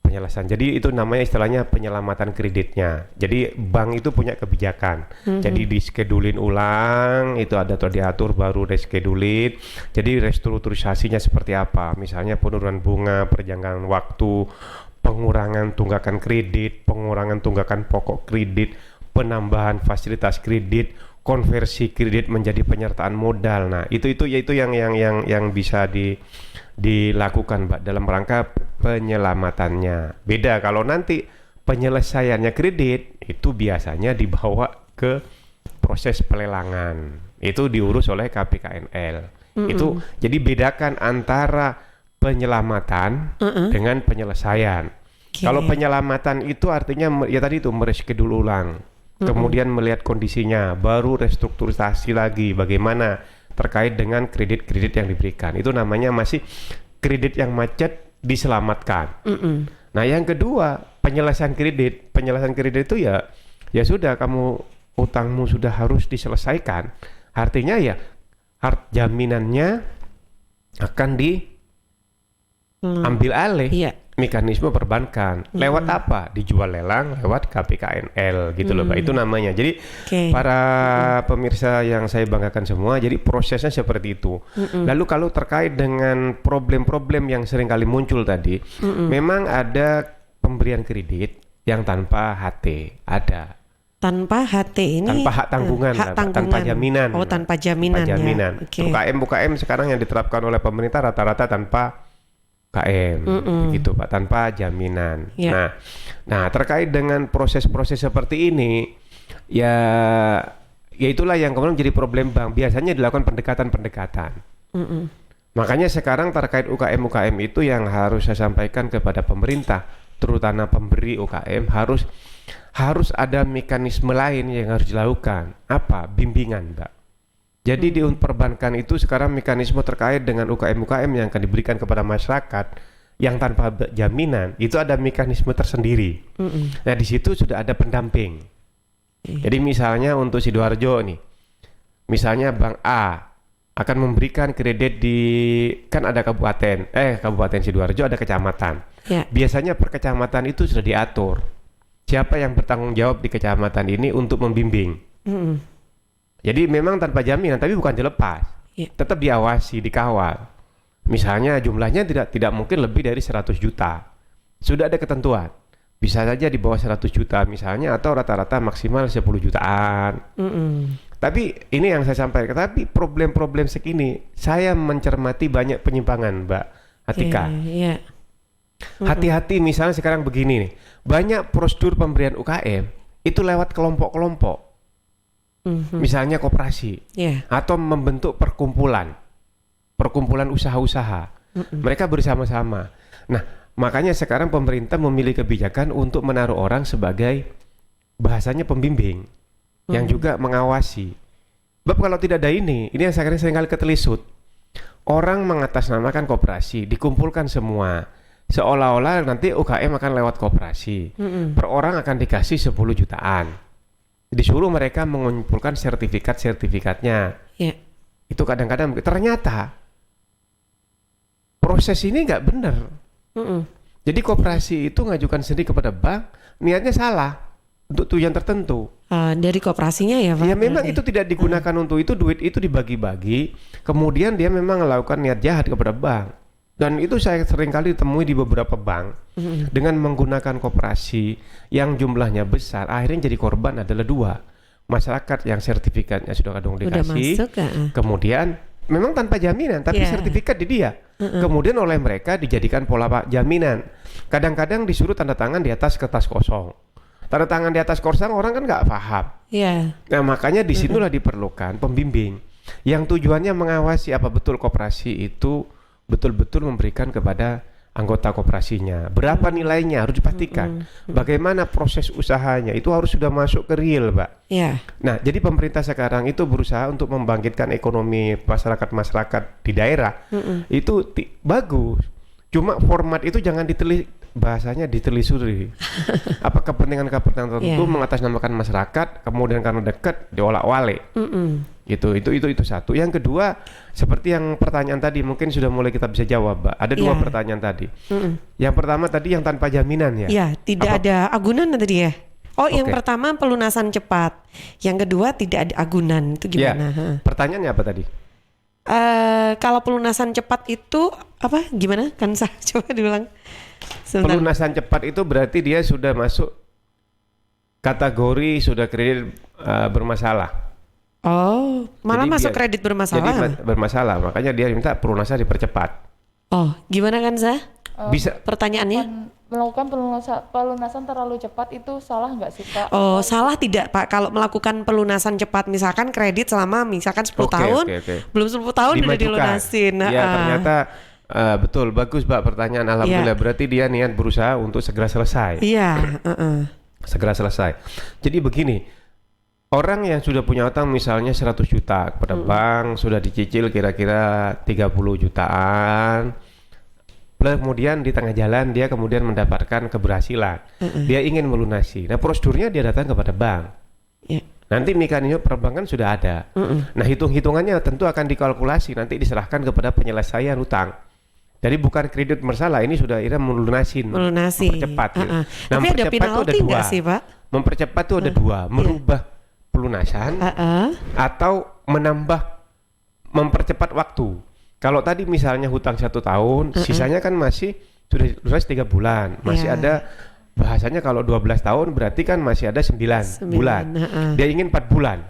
Jadi itu namanya istilahnya penyelamatan kreditnya. Jadi bank itu punya kebijakan. Jadi di schedulin ulang, itu ada atau diatur baru rescheduling. Jadi restrukturisasinya seperti apa? Misalnya penurunan bunga, perjangkaan waktu, pengurangan tunggakan kredit, pengurangan tunggakan pokok kredit, penambahan fasilitas kredit, konversi kredit menjadi penyertaan modal. Nah, itu yang bisa dilakukan, Mbak, dalam rangka penyelamatannya. Beda kalau nanti penyelesaiannya kredit itu biasanya dibawa ke proses pelelangan. Itu diurus oleh KPKNL. Itu jadi bedakan antara penyelamatan dengan penyelesaian. Kalau penyelamatan itu artinya ya tadi itu mereschedule ulang. Kemudian melihat kondisinya, baru restrukturisasi lagi bagaimana terkait dengan kredit-kredit yang diberikan. Itu namanya masih kredit yang macet diselamatkan. Nah, yang kedua, penyelesaian kredit. Penyelesaian kredit itu ya sudah, kamu utangmu sudah harus diselesaikan. Artinya ya jaminannya akan diambil alih. Mekanisme perbankan lewat apa? Dijual lelang lewat KPKNL gitu loh, Mbak. Itu namanya. Jadi para pemirsa yang saya banggakan semua, jadi prosesnya seperti itu. Lalu kalau terkait dengan problem-problem yang sering kali muncul tadi, memang ada pemberian kredit yang tanpa HT, ada. Tanpa HT ini tanpa hak tanggungan, tanpa jaminan. Oh, tanpa jaminan. UKM sekarang yang diterapkan oleh pemerintah rata-rata tanpa KM, gitu Pak, tanpa jaminan. Nah, terkait dengan proses-proses seperti ini, ya itulah yang kemudian menjadi problem bank. Biasanya dilakukan pendekatan-pendekatan. Makanya sekarang terkait UKM itu yang harus saya sampaikan kepada pemerintah, terutama pemberi UKM, harus ada mekanisme lain yang harus dilakukan. Apa? Bimbingan, Mbak. Jadi di perbankan itu sekarang mekanisme terkait dengan UKM yang akan diberikan kepada masyarakat yang tanpa jaminan itu ada mekanisme tersendiri. Nah, di situ sudah ada pendamping. Jadi misalnya untuk Sidoarjo nih, misalnya Bank A akan memberikan kredit di, kan ada kabupaten Sidoarjo, ada kecamatan. Biasanya per kecamatan itu sudah diatur siapa yang bertanggung jawab di kecamatan ini untuk membimbing. Jadi memang tanpa jaminan, tapi bukan dilepas, tetap diawasi, dikawal. Misalnya jumlahnya tidak mungkin lebih dari 100 juta. Sudah ada ketentuan, bisa saja di bawah 100 juta misalnya, atau rata-rata maksimal 10 jutaan. Tapi ini yang saya sampaikan, tapi problem-problem segini, saya mencermati banyak penyimpangan, Mbak Atika. Hati-hati, misalnya sekarang begini nih, banyak prosedur pemberian UKM itu lewat kelompok-kelompok. Misalnya koperasi atau membentuk perkumpulan usaha-usaha. Mereka bersama-sama. Nah, makanya sekarang pemerintah memilih kebijakan untuk menaruh orang sebagai bahasanya pembimbing yang juga mengawasi. Sebab kalau tidak ada ini yang seringkali ketelisut. Orang mengatasnamakan koperasi, dikumpulkan semua. Seolah-olah nanti UKM akan lewat koperasi. Per orang akan dikasih 10 jutaan. Disuruh mereka mengumpulkan sertifikatnya. Itu kadang-kadang ternyata proses ini nggak benar. Jadi koperasi itu ngajukan sendiri kepada bank, niatnya salah untuk tujuan tertentu. Dari koperasinya ya, Pak? Ya memang itu tidak digunakan untuk itu, duit itu dibagi-bagi, kemudian dia memang melakukan niat jahat kepada bank. Dan itu saya seringkali temui di beberapa bank dengan menggunakan koperasi yang jumlahnya besar, akhirnya jadi korban adalah dua. Masyarakat yang sertifikatnya sudah kadang dikasih, kemudian memang tanpa jaminan, tapi sertifikat di dia. Kemudian oleh mereka dijadikan pola jaminan. Kadang-kadang disuruh tanda tangan di atas kertas kosong. Tanda tangan di atas kosong orang kan nggak paham. Nah, makanya disinilah diperlukan pembimbing yang tujuannya mengawasi apa betul koperasi itu betul-betul memberikan kepada anggota koperasinya. Berapa nilainya harus dipastikan. Bagaimana proses usahanya itu harus sudah masuk ke real, Mbak. Nah, jadi pemerintah sekarang itu berusaha untuk membangkitkan ekonomi masyarakat di daerah. Itu bagus. Cuma format itu jangan bahasanya ditelisuri. Apa kepentingan tertentu mengatasnamakan masyarakat, kemudian karena dekat diolak-walik. Itu satu. Yang kedua, seperti yang pertanyaan tadi mungkin sudah mulai kita bisa jawab, Mbak. Ada dua pertanyaan tadi. Yang pertama tadi yang tanpa jaminan ya. Tidak ada agunan tadi ya. Yang pertama pelunasan cepat. Yang kedua tidak ada agunan. Itu gimana? Pertanyaannya apa tadi? Kalau pelunasan cepat itu apa? Gimana? Kan coba diulang. Sebentar. Pelunasan cepat itu berarti dia sudah masuk kategori sudah kredit bermasalah. Oh, malah Jadi masuk dia- kredit bermasalah. Jadi bermasalah, makanya dia minta pelunasan dipercepat. Oh, gimana kan Sa? Bisa. Pertanyaannya? Melakukan pelunasan terlalu cepat itu salah nggak sih Pak? Oh, salah tidak Pak kalau melakukan pelunasan cepat, misalkan kredit selama misalkan 10 tahun, belum 10 tahun udah Dimajukan. dilunasin. Ya ternyata betul, bagus Mbak pertanyaan. Alhamdulillah, berarti dia niat berusaha untuk segera selesai. Iya. Segera selesai. Jadi begini, orang yang sudah punya utang misalnya 100 juta kepada bank, sudah dicicil kira-kira 30 jutaan, kemudian di tengah jalan dia kemudian mendapatkan keberhasilan, dia ingin melunasi. Nah prosedurnya dia datang kepada bank. Nanti mekanisme perbankan sudah ada. Nah hitung-hitungannya tentu akan dikalkulasi, nanti diserahkan kepada penyelesaian utang. Jadi bukan kredit bersalah, ini sudah melunasi, mempercepat. Gitu. Nah, Tapi ada penalti nggak sih Pak? Mempercepat itu ada dua, merubah pelunasan atau mempercepat waktu. Kalau tadi misalnya hutang 1 tahun, sisanya kan masih sudah lunas 3 bulan, masih ada bahasanya kalau 12 tahun berarti kan masih ada 9 bulan. Dia ingin 4 bulan,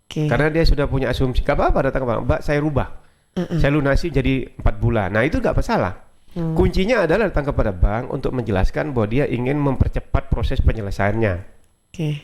karena dia sudah punya asumsi, gak apa-apa datang ke bank, Mbak saya rubah, saya lunasi jadi 4 bulan. Nah itu gak masalah. Kuncinya adalah datang kepada bank untuk menjelaskan bahwa dia ingin mempercepat proses penyelesaiannya.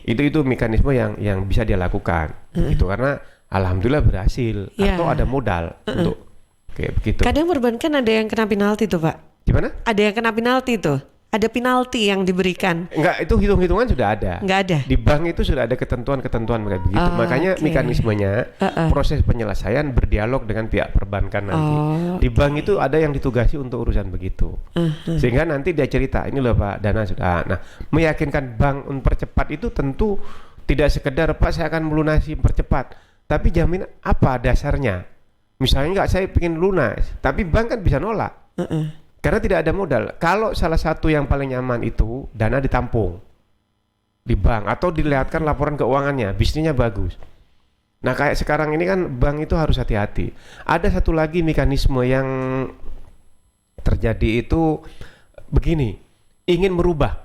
Itu mekanisme yang bisa dia lakukan. Itu karena alhamdulillah berhasil atau ada modal untuk kayak begitu. Kadang perbankan ada yang kena penalti tuh Pak. Gimana? Ada yang kena penalti tuh. Ada penalti yang diberikan. Enggak, itu hitung-hitungan sudah ada. Enggak ada. Di bank itu sudah ada ketentuan-ketentuan kayak begitu. Makanya mekanismenya proses penyelesaian berdialog dengan pihak perbankan nanti. Di bank itu ada yang ditugasi untuk urusan begitu. Sehingga nanti dia cerita, ini loh Pak, dana sudah. Nah, meyakinkan bank mempercepat itu tentu tidak sekedar Pak saya akan melunasi percepat, tapi jamin apa dasarnya? Misalnya enggak, saya ingin lunas, tapi bank kan bisa nolak. Karena tidak ada modal. Kalau salah satu yang paling nyaman itu dana ditampung di bank atau dilihatkan laporan keuangannya, bisnisnya bagus. Nah kayak sekarang ini kan bank itu harus hati-hati. Ada satu lagi mekanisme yang terjadi itu begini, ingin merubah.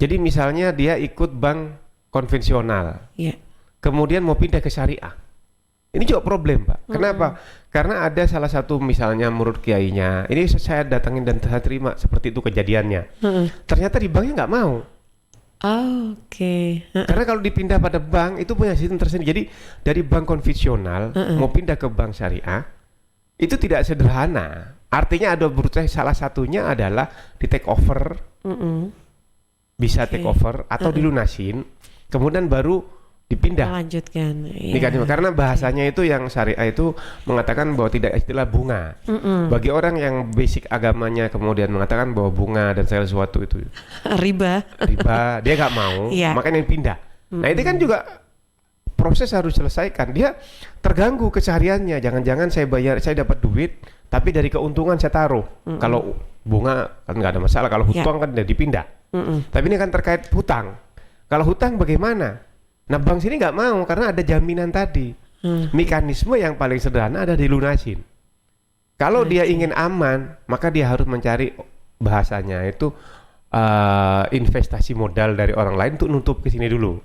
Jadi misalnya dia ikut bank konvensional, kemudian mau pindah ke syariah. Ini juga problem Pak. Kenapa? Karena ada salah satu misalnya menurut kiainya, ini saya datangin dan saya terima seperti itu kejadiannya. Ternyata di banknya nggak mau. Karena kalau dipindah pada bank itu punya sistem tersendiri. Jadi dari bank konvensional mau pindah ke bank syariah itu tidak sederhana. Artinya ada berusaha, salah satunya adalah di take over, bisa take over atau dilunasin, kemudian baru dipindah. Melanjutkan. Karena bahasanya itu yang syariah itu mengatakan bahwa tidak istilah bunga. Bagi orang yang basic agamanya kemudian mengatakan bahwa bunga dan segala sesuatu itu riba, dia nggak mau, makanya pindah. Nah itu kan juga proses harus selesaikan. Dia terganggu kesehariannya. Jangan-jangan saya dapat duit, tapi dari keuntungan saya taruh. Kalau bunga kan nggak ada masalah. Kalau hutang kan udah dipindah. Tapi ini kan terkait hutang. Kalau hutang bagaimana? Nah bank sini nggak mau karena ada jaminan tadi. Mekanisme yang paling sederhana ada dilunasin. Kalau dia ingin aman, maka dia harus mencari bahasanya itu investasi modal dari orang lain untuk nutup ke sini dulu.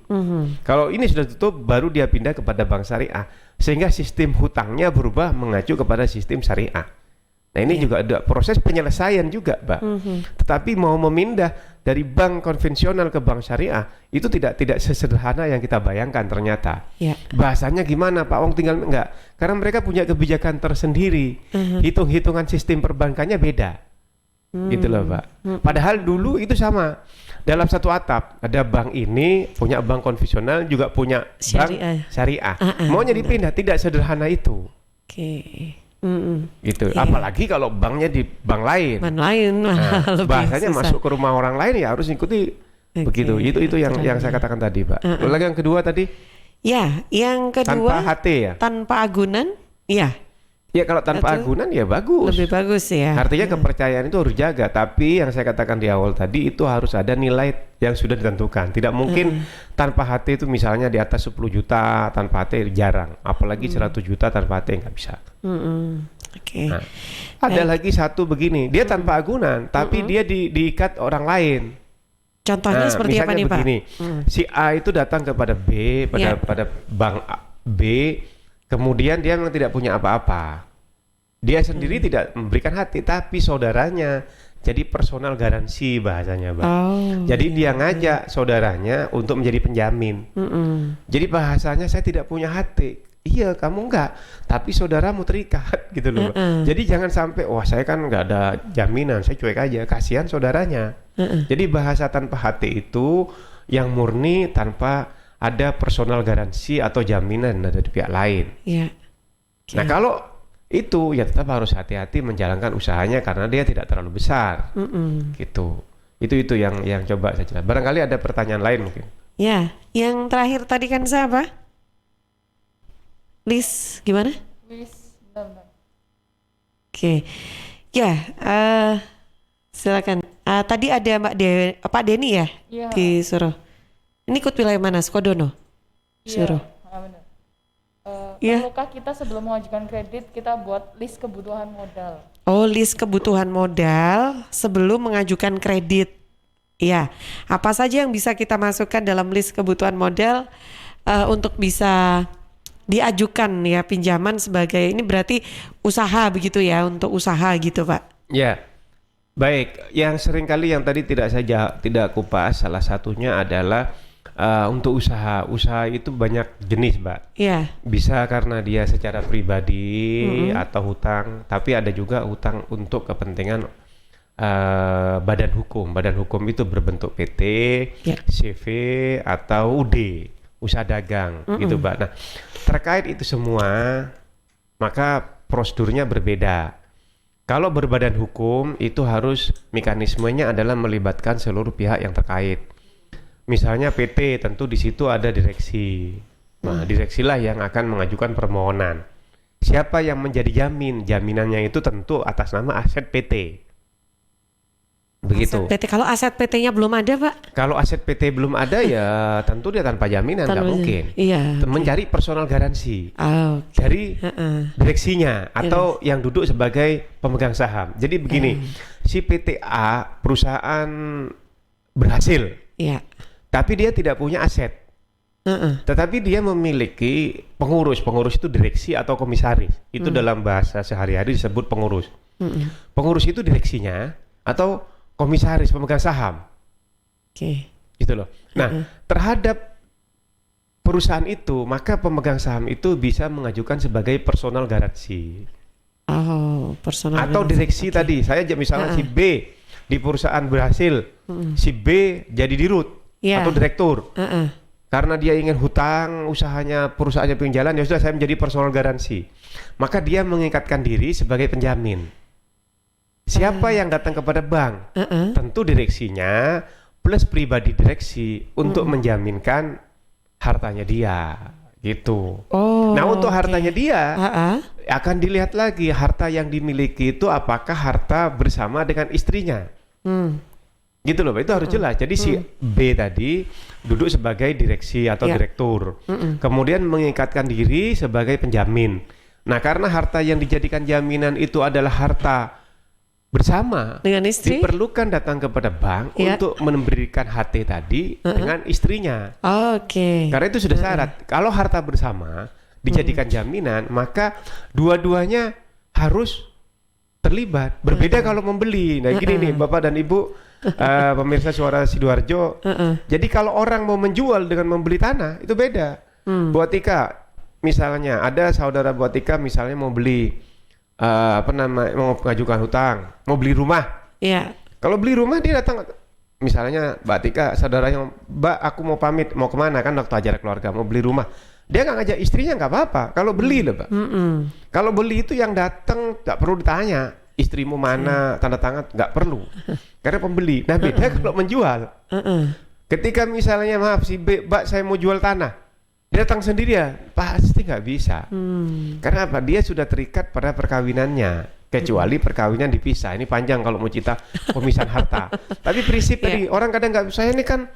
Kalau ini sudah tutup, baru dia pindah kepada bank syariah, sehingga sistem hutangnya berubah mengacu kepada sistem syariah. Nah ini juga ada proses penyelesaian juga, Mbak. Tetapi mau memindah dari bank konvensional ke bank syariah itu tidak sesederhana yang kita bayangkan ternyata. Bahasanya gimana, Pak? Wong tinggal enggak? Karena mereka punya kebijakan tersendiri. Hitung-hitungan sistem perbankannya beda. Gitu loh, Pak. Padahal dulu itu sama. Dalam satu atap ada bank ini punya bank konvensional juga punya bank syariah. Maunya dipindah, tidak sederhana itu. Gitu. Apalagi kalau banknya di bank lain. Bahasanya susah. Masuk ke rumah orang lain ya harus ikuti begitu. Itu yang saya katakan tadi, Pak. Lalu yang kedua tadi? Ya, yang kedua tanpa HT ya. Tanpa agunan, ya. Ya kalau tanpa agunan ya bagus. Lebih bagus ya. Artinya kepercayaan itu harus jaga. Tapi yang saya katakan di awal tadi itu harus ada nilai yang sudah ditentukan. Tidak mungkin tanpa HT itu misalnya di atas 10 juta tanpa HT jarang. Apalagi 100 juta tanpa HT nggak bisa. Nah, ada lagi satu begini. Dia tanpa agunan tapi dia diikat orang lain. Contohnya seperti apa misalnya nih Pak? begini, si A itu datang kepada B, pada bank B, kemudian dia memang tidak punya apa-apa. Dia sendiri tidak memberikan hati, tapi saudaranya jadi personal garansi bahasanya, Bang. Jadi dia ngajak saudaranya untuk menjadi penjamin. Jadi bahasanya saya tidak punya hati. Iya, kamu enggak, tapi saudaramu terikat gitu loh. Jadi jangan sampai, wah saya kan enggak ada jaminan, saya cuek aja, kasihan saudaranya. Jadi bahasa tanpa hati itu yang murni tanpa ada personal garansi atau jaminan dari pihak lain. Nah kalau itu ya tetap harus hati-hati menjalankan usahanya karena dia tidak terlalu besar. Gitu. Itu yang coba saya jelaskan. Barangkali ada pertanyaan lain mungkin. Ya, yang terakhir tadi kan siapa? Liz, gimana? Liz, benar. Oke, ya, silakan. Tadi ada Pak Denny ya, di Suruh. Ini ikut wilayah mana? Sukodono? Suruh. Benar. Perlukah kita sebelum mengajukan kredit kita buat list kebutuhan modal? Oh, list kebutuhan modal sebelum mengajukan kredit. Iya, apa saja yang bisa kita masukkan dalam list kebutuhan modal untuk bisa diajukan ya pinjaman sebagai ini berarti usaha begitu ya, untuk usaha gitu Pak? Ya, baik. Yang seringkali yang tadi tidak kupas, salah satunya adalah untuk usaha. Usaha itu banyak jenis, Mbak. Iya. Bisa karena dia secara pribadi atau hutang, tapi ada juga hutang untuk kepentingan badan hukum. Badan hukum itu berbentuk PT, CV atau UD, usaha dagang gitu, Mbak. Nah, terkait itu semua, maka prosedurnya berbeda. Kalau berbadan hukum itu harus mekanismenya adalah melibatkan seluruh pihak yang terkait. Misalnya PT, tentu di situ ada direksi. Nah, direksilah yang akan mengajukan permohonan. Siapa yang menjadi jamin? Jaminannya itu tentu atas nama aset PT. Begitu. Aset PT. Kalau aset PT-nya belum ada, Pak? Kalau aset PT belum ada ya tentu dia tanpa jaminan, nggak mungkin. Iya. Mencari personal garansi dari direksinya atau yang duduk sebagai pemegang saham. Jadi begini, si PTA perusahaan berhasil, tapi dia tidak punya aset. Tetapi dia memiliki pengurus. Pengurus itu direksi atau komisaris. Itu dalam bahasa sehari-hari disebut pengurus. Pengurus itu direksinya atau komisaris pemegang saham. Gitu loh. Nah, terhadap perusahaan itu, maka pemegang saham itu bisa mengajukan sebagai personal garansi. Personal atau direksi tadi. Saya misalnya si B di perusahaan berhasil, si B jadi dirut atau direktur. Karena dia ingin hutang, usahanya, perusahaannya pengen jalan, ya sudah saya menjadi personal garansi. Maka dia mengikatkan diri sebagai penjamin. Siapa yang datang kepada bank? Tentu direksinya plus pribadi direksi untuk menjaminkan hartanya dia, gitu. Nah, untuk hartanya dia akan dilihat lagi harta yang dimiliki itu apakah harta bersama dengan istrinya. Gitu loh, itu harus jelas. Jadi si B tadi duduk sebagai direksi atau direktur, kemudian mengikatkan diri sebagai penjamin. Nah, karena harta yang dijadikan jaminan itu adalah harta bersama dengan istri, diperlukan datang kepada bank untuk memberikan HT tadi dengan istrinya. Karena itu sudah syarat. Kalau harta bersama dijadikan jaminan, maka dua-duanya harus terlibat. Berbeda kalau membeli. Nah, gini nih Bapak dan Ibu, pemirsa Suara Sidoarjo. Jadi kalau orang mau menjual dengan membeli tanah itu beda. Bu Atika, misalnya ada saudara Bu Atika misalnya mau beli mau mengajukan hutang, mau beli rumah. Kalau beli rumah dia datang, misalnya Mbak Tika, saudaranya, Mbak aku mau pamit, mau kemana kan waktu acara keluarga, mau beli rumah. Dia nggak ngajak istrinya nggak apa-apa. Kalau beli loh, Mbak. Kalau beli itu yang datang nggak perlu ditanya istrimu mana, tanda tangan nggak perlu, karena pembeli. Nah beda kalau menjual. Ketika misalnya maaf si Mbak saya mau jual tanah, dia datang sendiri ya, pasti nggak bisa. Karena apa? Dia sudah terikat pada perkawinannya. Kecuali perkawinan dipisah. Ini panjang kalau mau cerita pemisahan harta. Tapi prinsip tadi, orang kadang nggak, saya ini kan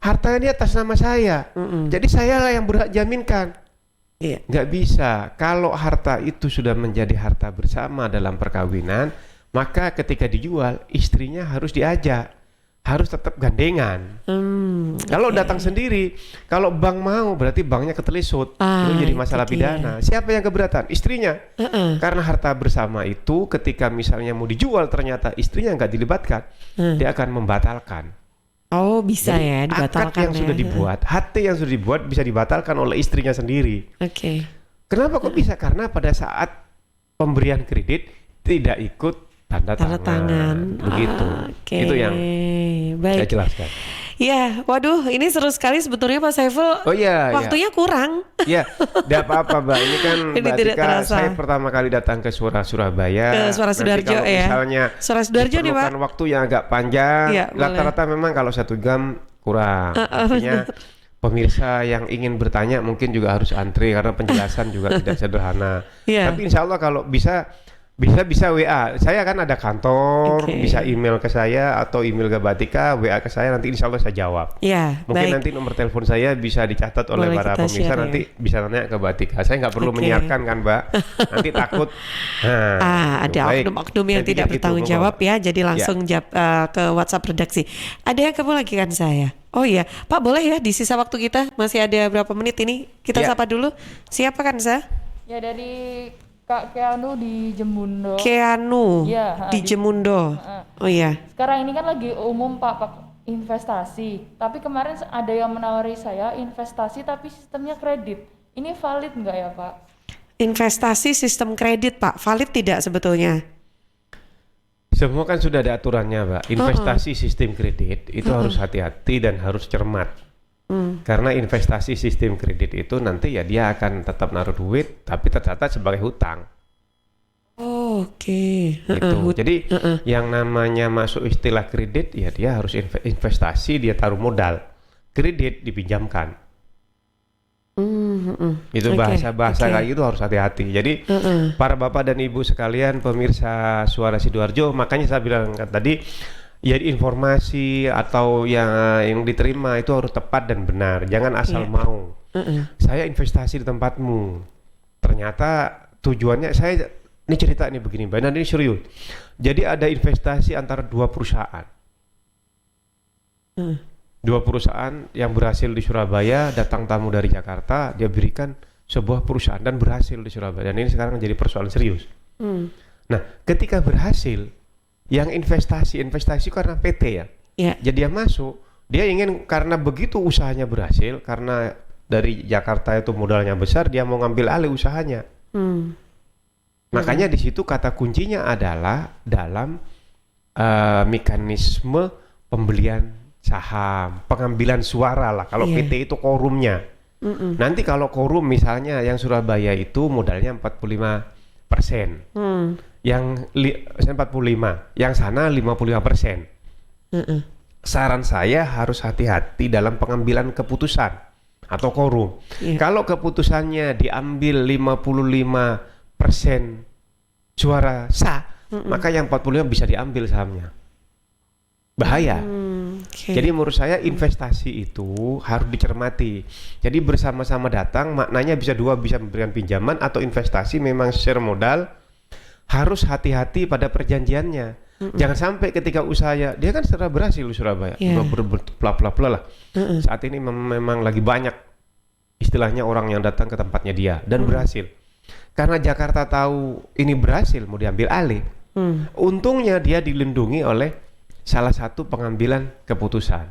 hartanya atas nama saya. Jadi saya lah yang berhak jaminkan. Nggak bisa. Kalau harta itu sudah menjadi harta bersama dalam perkawinan, maka ketika dijual, istrinya harus diajak. harus tetap gandengan. Kalau datang sendiri, kalau bank mau berarti banknya ketelisut, itu jadi masalah pidana. Siapa yang keberatan? Istrinya. Karena harta bersama itu ketika misalnya mau dijual ternyata istrinya nggak dilibatkan, dia akan membatalkan. Oh bisa. Jadi, ya dibatalkan. Akad yang sudah dibuat, HT yang sudah dibuat bisa dibatalkan oleh istrinya sendiri. Oke. Kenapa kok bisa? Karena pada saat pemberian kredit tidak ikut tanda tangan. Begitu. Itu yang saya jelaskan. Ya, waduh, ini seru sekali sebetulnya Pak Saiful. Oh iya, waktunya kurang. Iya, tidak apa-apa Mbak. Ini kan ini Mbak Tika, saya pertama kali datang ke Surabaya. Ke Suara Sidoarjo ya. Misalnya Suara Sidoarjo nih Pak. waktu yang agak panjang. Ya, rata-rata memang kalau 1 jam kurang. Artinya pemirsa yang ingin bertanya mungkin juga harus antri karena penjelasan juga tidak sederhana. Tapi insya Allah kalau bisa WA. Saya kan ada kantor, bisa email ke saya atau email ke Mbak Tika, WA ke saya, nanti insya Allah saya jawab. Mungkin nanti nomor telepon saya bisa dicatat oleh para pemirsa, nanti bisa nanya ke Mbak Tika. Saya nggak perlu menyiarkan kan Mbak, nanti takut. Ada oknum-oknum yang tidak bertanggung jawab ya, jadi langsung ke WhatsApp redaksi. Ada yang kamu lagi kan saya? Oh iya, Pak boleh ya di sisa waktu kita masih ada berapa menit ini kita sapa dulu. Siapa kan saya? Ya dari Kak Keanu di Jemundo. Keanu di Jemundo. Oh iya. Sekarang ini kan lagi umum Pak investasi. Tapi kemarin ada yang menawari saya investasi tapi sistemnya kredit. Ini valid nggak ya Pak? Investasi sistem kredit Pak, valid tidak sebetulnya? Semua kan sudah ada aturannya Pak. Investasi sistem kredit itu harus hati-hati dan harus cermat. Karena investasi sistem kredit itu nanti ya dia akan tetap naruh duit tapi tercatat sebagai hutang. Oke. Gitu. Jadi yang namanya masuk istilah kredit ya dia harus investasi, dia taruh modal. Kredit dipinjamkan. Itu bahasa-bahasa kayak gitu harus hati-hati. Jadi para bapak dan ibu sekalian pemirsa Suara Sidoarjo, makanya saya bilang tadi ya informasi atau yang diterima itu harus tepat dan benar. Jangan asal mau. Saya investasi di tempatmu. Ternyata tujuannya ini cerita ini begini, Mbak. Ini serius. Jadi ada investasi antara 2 perusahaan. 2 perusahaan yang berhasil di Surabaya, datang tamu dari Jakarta, dia berikan sebuah perusahaan dan berhasil di Surabaya. Dan ini sekarang jadi persoalan serius. Nah, ketika berhasil, yang investasi karena PT ya. Jadi dia masuk, dia ingin karena begitu usahanya berhasil, karena dari Jakarta itu modalnya besar, dia mau ngambil alih usahanya. Makanya di situ kata kuncinya adalah dalam mekanisme pembelian saham, pengambilan suara lah. Kalau PT itu quorumnya. Nanti kalau quorum misalnya yang Surabaya itu modalnya 45%. Yang 45, yang sana 55%. Saran saya harus hati-hati dalam pengambilan keputusan atau quorum. Kalau keputusannya diambil 55% suara sah, maka yang 45 bisa diambil sahamnya. Bahaya. Jadi menurut saya investasi itu harus dicermati. Jadi bersama-sama datang, maknanya bisa dua, bisa memberikan pinjaman atau investasi memang share modal. Harus hati-hati pada perjanjiannya. Jangan sampai ketika usahanya, dia kan setelah berhasil di Surabaya, bla-bla-bla lah. Saat ini memang lagi banyak istilahnya orang yang datang ke tempatnya dia dan berhasil. Karena Jakarta tahu ini berhasil, mau diambil alih. Untungnya dia dilindungi oleh salah satu pengambilan keputusan,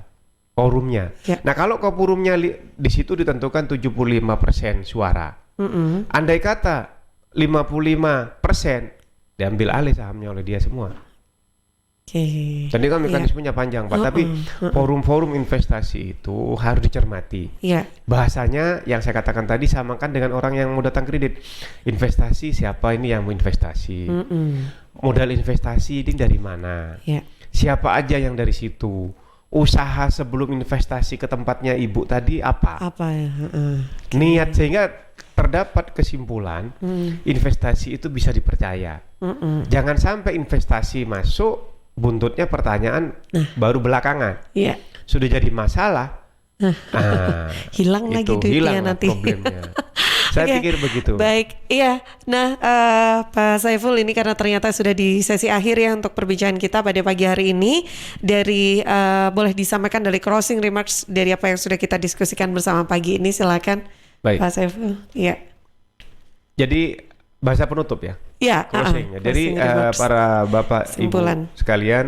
quorumnya. Nah kalau quorumnya di situ ditentukan 75% suara. Andai kata 55% diambil alih sahamnya oleh dia semua. Jadi kan mekanismenya panjang Pak, tapi forum-forum investasi itu harus dicermati. Bahasanya yang saya katakan tadi samakan dengan orang yang mau datang kredit. Investasi, siapa ini yang mau investasi? Modal investasi ini dari mana? Siapa aja yang dari situ? Usaha sebelum investasi ke tempatnya ibu tadi apa? Niat, sehingga terdapat kesimpulan investasi itu bisa dipercaya. Jangan sampai investasi masuk, buntutnya pertanyaan baru belakangan. Sudah jadi masalah, hilang lagi duitnya nanti. Problemnya. Saya Oke. pikir begitu. Baik, iya. Nah, Pak Saiful, ini karena ternyata sudah di sesi akhir ya untuk perbincangan kita pada pagi hari ini. Dari boleh disampaikan dari closing remarks dari apa yang sudah kita diskusikan bersama pagi ini, silakan. Baik. Pak Saiful. Iya. Jadi bahasa penutup ya. Ya, Closing. Jadi closing remarks. para bapak Simpulan. ibu sekalian,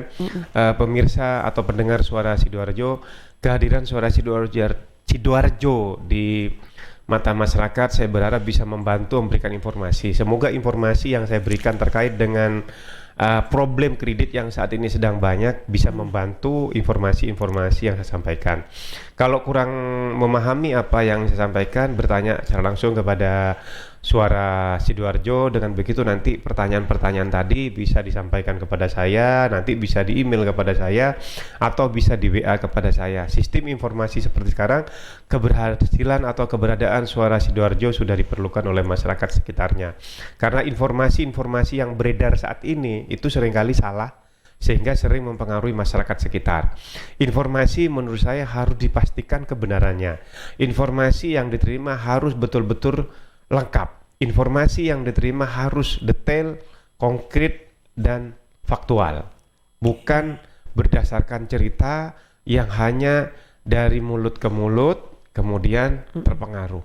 pemirsa atau pendengar suara Sidoarjo, kehadiran suara Sidoarjo di mata masyarakat, saya berharap bisa membantu memberikan informasi. Semoga informasi yang saya berikan terkait dengan problem kredit yang saat ini sedang banyak bisa membantu informasi-informasi yang saya sampaikan. Kalau kurang memahami apa yang saya sampaikan, bertanya secara langsung kepada Suara Sidoarjo. Dengan begitu nanti pertanyaan-pertanyaan tadi bisa disampaikan kepada saya, nanti bisa di email kepada saya, atau bisa di WA kepada saya. Sistem informasi seperti sekarang, keberhasilan atau keberadaan Suara Sidoarjo sudah diperlukan oleh masyarakat sekitarnya. Karena informasi-informasi yang beredar saat ini itu seringkali salah, sehingga sering mempengaruhi masyarakat sekitar. Informasi menurut saya harus dipastikan kebenarannya. Informasi yang diterima harus betul-betul lengkap. Informasi yang diterima harus detail, konkret, dan faktual. Bukan berdasarkan cerita yang hanya dari mulut ke mulut kemudian terpengaruh.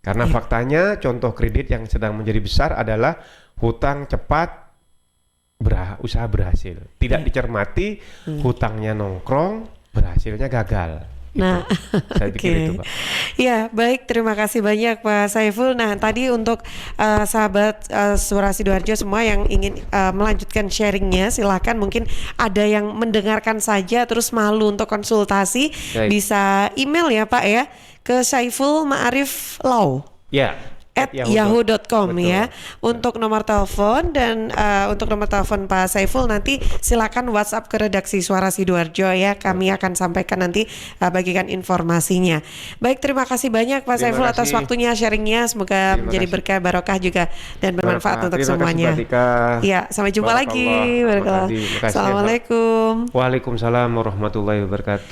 Karena faktanya contoh kredit yang sedang menjadi besar adalah hutang cepat, usaha berhasil. Tidak dicermati, hutangnya nongkrong, berhasilnya gagal. Nah, Saya pikir itu, Pak. Ya, baik, terima kasih banyak Pak Saiful. Nah, tadi untuk sahabat Suara Sidoarjo semua yang ingin melanjutkan sharingnya, silakan. Mungkin ada yang mendengarkan saja terus malu untuk konsultasi, Baik. bisa email ya Pak ya ke Saiful Ma'arif Law Ya. @yahoo.com ya untuk nomor telepon. Dan untuk nomor telepon Pak Saiful nanti silakan WhatsApp ke redaksi Suara Sidoarjo ya, kami akan sampaikan nanti bagikan informasinya. Baik, terima kasih banyak Pak Terima Saiful atas kasih. waktunya, sharingnya, semoga Terima menjadi kasih. berkah, barokah juga dan bermanfaat untuk Terima kasih, semuanya. Mbak Tika. Ya, sampai jumpa lagi. Barakallah. Barakallah. Terima kasih. Assalamualaikum. Waalaikumsalam warahmatullahi wabarakatuh.